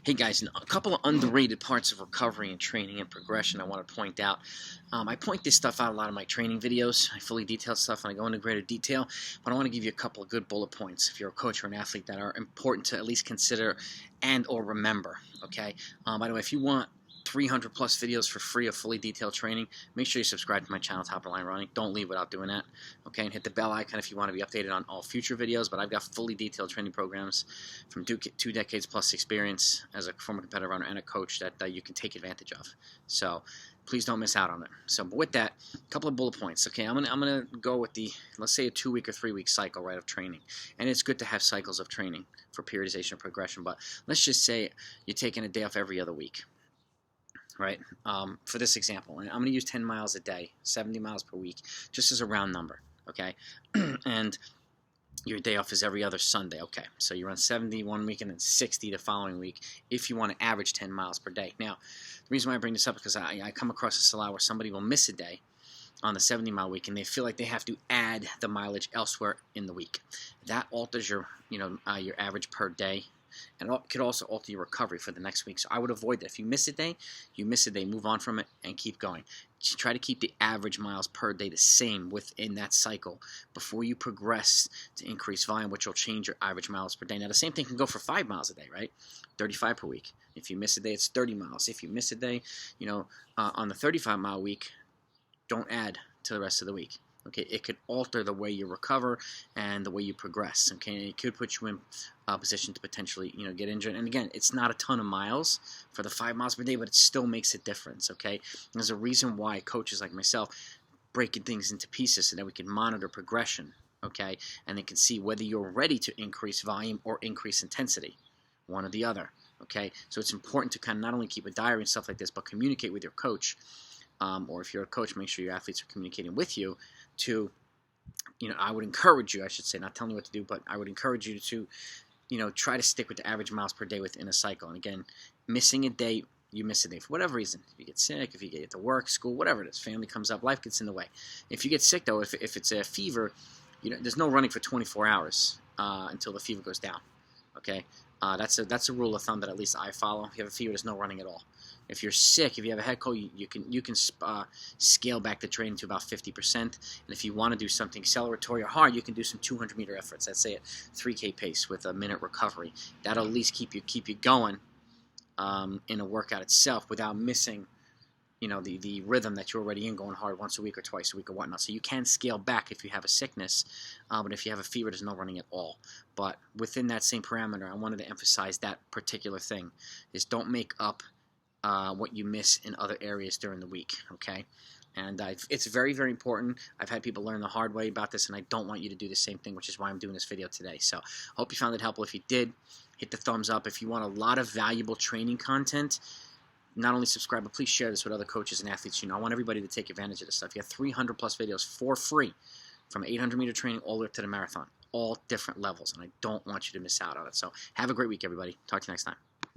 Hey guys, a couple of underrated parts of recovery and training and progression I want to point out. I point this stuff out a lot in my training videos. I fully detail stuff and I go into greater detail, but I want to give you a couple of good bullet points if you're a coach or an athlete that are important to at least consider and or remember, okay? By the way, if you want 300 plus videos for free of fully detailed training, make sure you subscribe to my channel, Top of the Line Running. Don't leave without doing that, okay? And hit the bell icon if you want to be updated on all future videos. But I've got fully detailed training programs from 2 decades plus experience as a former competitive runner and a coach that you can take advantage of. So please don't miss out on it. So but with that, a couple of bullet points. Okay, I'm gonna go with the, let's say, a 2-week or 3-week cycle, right, of training. And it's good to have cycles of training for periodization and progression. But let's just say you're taking a day off every other week. Right, for this example, and I'm going to use 10 miles a day, 70 miles per week, just as a round number, okay? And your day off is every other Sunday, okay? So you run 70 one week and then 60 the following week if you want to average 10 miles per day. Now, the reason why I bring this up is because I come across this a lot where somebody will miss a day on the 70-mile week and they feel like they have to add the mileage elsewhere in the week. That alters your, your average per day. And it could also alter your recovery for the next week. So I would avoid that. If you miss a day, you miss a day. Move on from it and keep going. Try to keep the average miles per day the same within that cycle before you progress to increase volume, which will change your average miles per day. Now, the same thing can go for 5 miles a day, right? 35 per week. If you miss a day, it's 30 miles. If you miss a day, on the 35-mile week, don't add to the rest of the week. Okay, it could alter the way you recover and the way you progress. Okay, and it could put you in a position to potentially, get injured. And again, it's not a ton of miles for the 5 miles per day, but it still makes a difference. Okay, there's a reason why coaches like myself breaking things into pieces so that we can monitor progression. Okay, and they can see whether you're ready to increase volume or increase intensity, one or the other. Okay, so it's important to kind of not only keep a diary and stuff like this, but communicate with your coach. Or if you're a coach, make sure your athletes are communicating with you to, I would encourage you, I should say, not telling you what to do, but I would encourage you to, try to stick with the average miles per day within a cycle. And again, missing a day, you miss a day for whatever reason. If you get sick, if you get to work, school, whatever it is, family comes up, life gets in the way. If you get sick, though, if it's a fever, there's no running for 24 hours until the fever goes down. Okay, that's a rule of thumb that at least I follow. If you have a fever, there's no running at all. If you're sick, if you have a head cold, you can scale back the training to about 50%. And if you want to do something acceleratory or hard, you can do some 200-meter efforts. Let's say at 3K pace with a minute recovery. That'll at least keep you going in a workout itself without missing the rhythm that you're already in, going hard once a week or twice a week or whatnot. So you can scale back if you have a sickness, but if you have a fever, there's no running at all. But within that same parameter, I wanted to emphasize that particular thing, is don't make up what you miss in other areas during the week, okay? And it's very, very important. I've had people learn the hard way about this, and I don't want you to do the same thing, which is why I'm doing this video today. So hope you found it helpful. If you did, hit the thumbs up. If you want a lot of valuable training content, not only subscribe, but please share this with other coaches and athletes. I want everybody to take advantage of this stuff. You have 300 plus videos for free, from 800-meter training all the way up to the marathon, all different levels, and I don't want you to miss out on it. So have a great week, everybody. Talk to you next time.